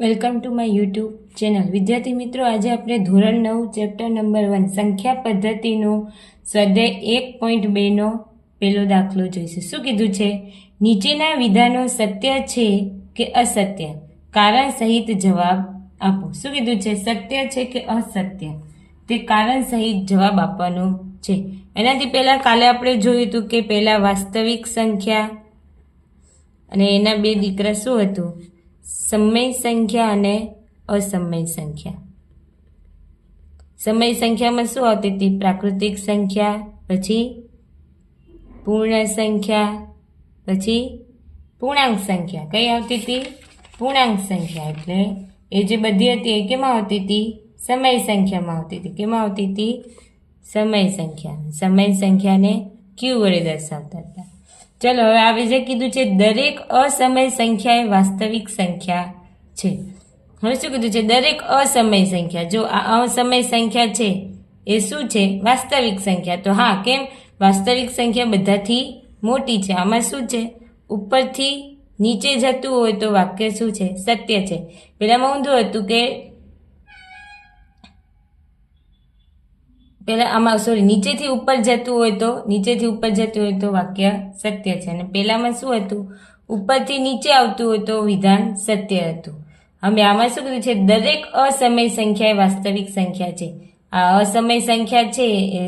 Welcome to my YouTube channel. વિદ્યાર્થી મિત્રો, આજે આપણે ધોરણ 9 ચેપ્ટર નંબર 1 સંખ્યા પદ્ધતિનો સ્વાધ્યાય 1.2નો પહેલો દાખલો જોઈશું. શું કીધું છે? નીચેના વિધાનો સત્ય છે કે અસત્ય? કારણ સહિત જવાબ આપો. શું કીધું છે? સત્ય છે કે અસત્ય? તે કારણ સહિત જવાબ આપવાનો છે. એનાથી પહેલાં કાલે આપણે જોયું હતું કે પહેલાં વાસ્તવિક સંખ્યા અને એના બે દીકરા શું હતું? સમય સંખ્યા અને અસમય સંખ્યા. સમય સંખ્યામાં શું આવતી હતી? પ્રાકૃતિક સંખ્યા, પછી પૂર્ણ સંખ્યા, પછી પૂર્ણાંક સંખ્યા. કઈ આવતી હતી? પૂર્ણાંક સંખ્યા. એટલે એ જે બધી હતી એ કેમાં આવતી હતી? સમય સંખ્યામાં આવતી હતી. કેમાં આવતી હતી? સમય સંખ્યા. સમય સંખ્યાને ક્યુ વડે દર્શાવતા હતા. ચલો, હવે આ જે કીધું છે, દરેક અસમય સંખ્યા એ વાસ્તવિક સંખ્યા છે. હવે શું કીધું છે? દરેક અસમય સંખ્યા. જો આ અસમય સંખ્યા છે એ શું છે? વાસ્તવિક સંખ્યા. તો હા, કેમ? વાસ્તવિક સંખ્યા બધાથી મોટી છે. આમાં શું છે? ઉપરથી નીચે જતું હોય તો વાક્ય શું છે? સત્ય છે. પેલામાં ઊંધું હતું કે નીચેથી ઉપર જતું હોય તો વાક્ય સત્ય છે. અને પેલામાં શું હતું? ઉપરથી નીચે આવતું હોય તો વિધાન સત્ય હતું. હવે આમાં શું કીધું છે? દરેક અસમય સંખ્યા એ વાસ્તવિક સંખ્યા છે. આ અસમય સંખ્યા છે એ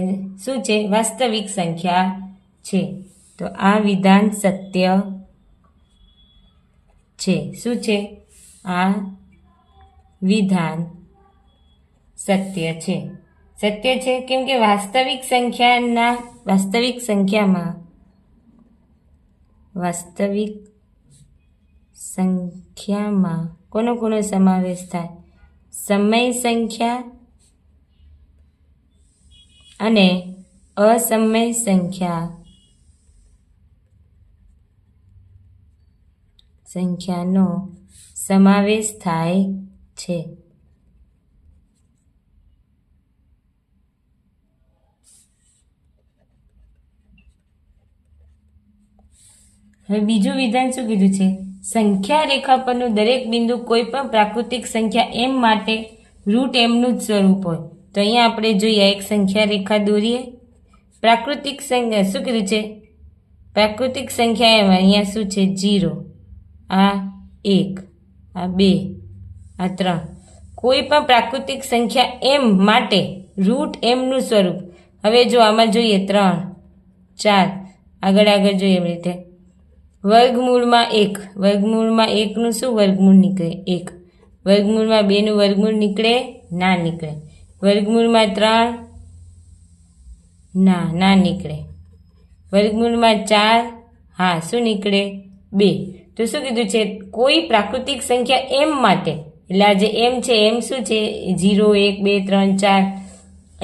શું છે? વાસ્તવિક સંખ્યા છે. તો આ વિધાન સત્ય છે. શું છે? આ વિધાન સત્ય છે. સત્ય છે કેમ કે વાસ્તવિક સંખ્યામાં કોનો સમાવેશ થાય? સમય સંખ્યા અને અસમય સંખ્યાનો સમાવેશ થાય છે. હવે બીજું વિધાન શું કીધું છે? સંખ્યા રેખા પરનું દરેક બિંદુ કોઈ પણ પ્રાકૃતિક સંખ્યા એમ માટે રૂટ એમનું જ સ્વરૂપ હોય. તો અહીંયા આપણે જોઈએ, એક સંખ્યા રેખા દોરીએ. પ્રાકૃતિક સંખ્યા શું કીધું છે? પ્રાકૃતિક સંખ્યા એમ. અહીંયા શું છે? 0, આ 1, આ 2, આ 3. કોઈ પણ પ્રાકૃતિક સંખ્યા એમ માટે રૂટ એમનું સ્વરૂપ. હવે જો આમાં જોઈએ 3, 4, આગળ જોઈએ એવી રીતે. વર્ગમૂળમાં 1, વર્ગમૂળમાં 1 નું શું વર્ગમૂળ નીકળે? 1. વર્ગમૂળમાં 2 નું વર્ગમૂળ નીકળે? ના નીકળે. વર્ગમૂળમાં 3 ના નીકળે. વર્ગમૂળમાં 4 હા શું નીકળે? 2. તો શું કીધું છે? કોઈ પ્રાકૃતિક સંખ્યા એમ માટે, એટલે આ જે એમ છે એમ શું છે? 0, 1, 2, 3, 4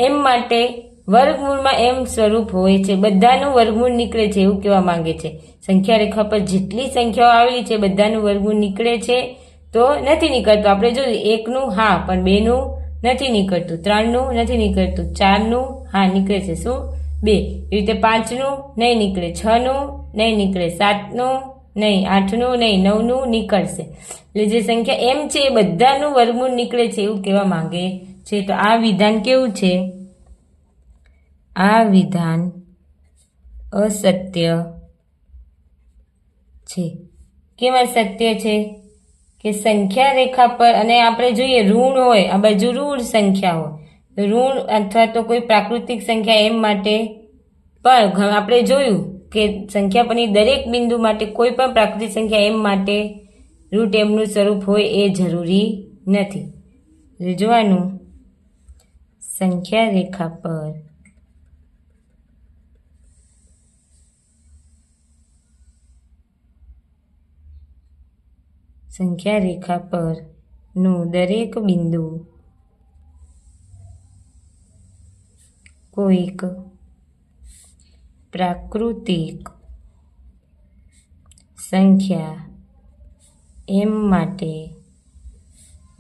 એમ માટે વર્ગમૂળમાં એમ સ્વરૂપ હોય છે. બધાનું વર્ગમૂળ નીકળે છે એવું કહેવા માંગે છે. સંખ્યા રેખા પર જેટલી સંખ્યાઓ આવેલી છે બધાનું વર્ગમૂળ નીકળે છે તો નથી નીકળતું. આપણે જોયું 1 નું હા, પણ 2 નું નથી નીકળતું, 3 નું નથી નીકળતું, 4 નું હા નીકળે છે. શું? 2. એવી રીતે 5 નું નહીં નીકળે, 6 નું નહીં નીકળે, 7 નું નહીં, 8 નું નહીં, 9 નું નીકળશે. એટલે જે સંખ્યા એમ છે એ બધાનું વર્ગમૂળ નીકળે છે એવું કહેવા માંગે છે. તો આ વિધાન કેવું છે? આ વિધાન અસત્ય છે. કેમ અસત્ય છે? કે સંખ્યા રેખા પર, અને આપણે જોઈએ ઋણ હોય, આ બાજુ ઋણ સંખ્યા હોય, ઋણ અથવા તો કોઈ પ્રાકૃતિક સંખ્યા એમ માટે પણ આપણે જોયું કે સંખ્યા પરની દરેક બિંદુ માટે કોઈ પણ પ્રાકૃતિક સંખ્યા એમ માટે રૂટ એમનું સ્વરૂપ હોય એ જરૂરી નથી. જોવાનું, સંખ્યા રેખા પર નું દરેક બિંદુ કોઈક પ્રાકૃતિક સંખ્યા એમ માટે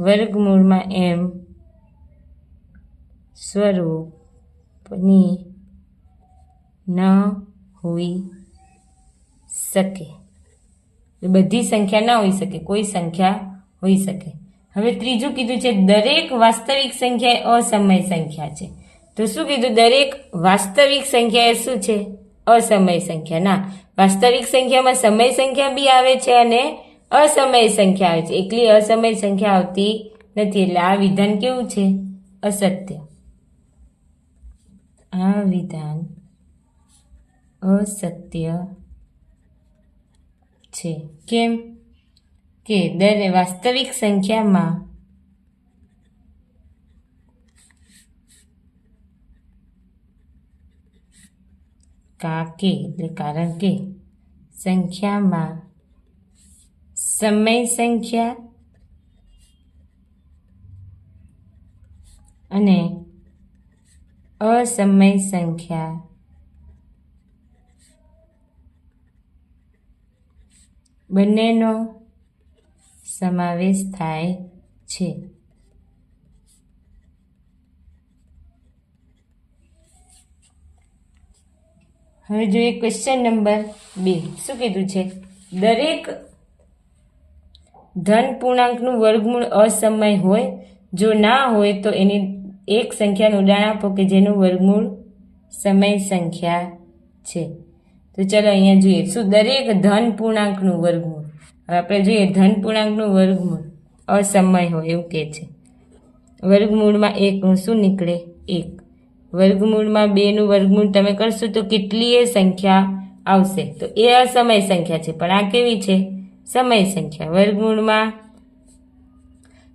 વર્ગમૂળમાં એમ સ્વરૂપની ન હોઈ શકે. બધી સંખ્યા ના હોઈ શકે, કોઈ સંખ્યા હોઈ શકે. હવે ત્રીજું કીધું છે દરેક વાસ્તવિક સંખ્યા એ અસમય સંખ્યા છે. તો શું કીધું? દરેક વાસ્તવિક સંખ્યા એ શું છે? અસમય સંખ્યા. ના, વાસ્તવિક સંખ્યામાં સમય સંખ્યા બી આવે છે અને અસમય સંખ્યા આવે છે. એકલી અસમય સંખ્યા આવતી નથી. એટલે આ વિધાન કેવું છે? અસત્ય. આ વિધાન અસત્ય છે. કેમ? કે દરેક વાસ્તવિક સંખ્યામાં કારણ કે સંખ્યામાં સમય સંખ્યા અને અસમય સંખ્યા બંનેનો સમાવેશ થાય છે. હવે જોઈએ ક્વેશ્ચન નંબર 2. શું કીધું છે? દરેક ધન પૂર્ણાંકનું વર્ગમૂળ અસમય હોય. જો ના હોય તો એની એક સંખ્યાનું ઉદાહરણ આપો કે જેનું વર્ગમૂળ સમય સંખ્યા છે. તો ચલો અહીંયા જોઈએ. શું દરેક ધન પૂર્ણાંકનું વર્ગમૂળ? હવે આપણે જોઈએ ધન પૂર્ણાંકનું વર્ગમૂળ અસમય હોય એવું કહે છે. વર્ગમૂળમાં 1નું શું નીકળે? 1. વર્ગમૂળમાં 2નું વર્ગમૂળ તમે કરશો તો કેટલીય સંખ્યા આવશે. તો એ અસમય સંખ્યા છે, પણ આ કેવી છે? સમય સંખ્યા. વર્ગમૂળમાં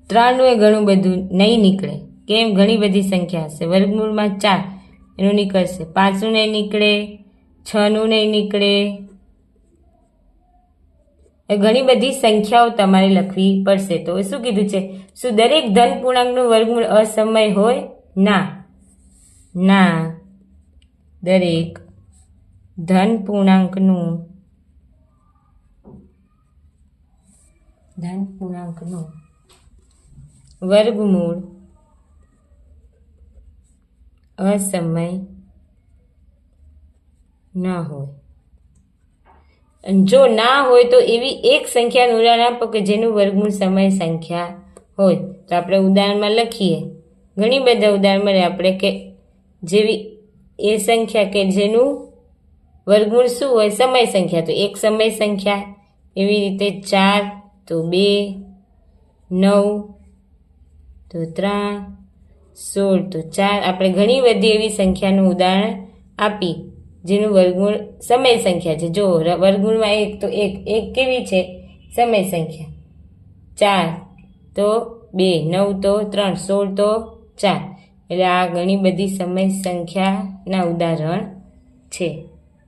3નું એ ઘણું બધું નહીં નીકળે. કેમ? ઘણી બધી સંખ્યા હશે. વર્ગમૂળમાં 4 એનું નીકળશે. 5નું નહીં નીકળે, 6નું નહીં નીકળે. ઘણી બધી સંખ્યાઓ તમારે લખવી પડશે. તો શું કીધું છે? શું દરેક ધન પૂર્ણાંકનું વર્ગમૂળ અસમય હોય? ના, દરેક ધન પૂર્ણાંકનું વર્ગમૂળ અસમય ન હોય. જો ના હોય તો એવી એક સંખ્યાનું ઉદાહરણ આપો કે જેનું વર્ગમૂળ સમય સંખ્યા હોય. તો આપણે ઉદાહરણમાં લખીએ. ઘણી બધા ઉદાહરણ મળે આપણે કે જેવી એ સંખ્યા કે જેનું વર્ગમૂળ શું હોય? સમય સંખ્યા. તો એક સમય સંખ્યા. એવી રીતે 4 તો 2, 9 તો 3, 16 તો 4. આપણે ઘણી બધી એવી સંખ્યાનું ઉદાહરણ આપી જેનું વર્ગમૂળ સમય સંખ્યા છે. જો વર્ગમૂળમાં 1 તો 1 કેવી છે? સમય સંખ્યા. 4 તો 2, 9 તો 3, 16 તો 4. એટલે આ ઘણી બધી સમય સંખ્યાના ઉદાહરણ છે.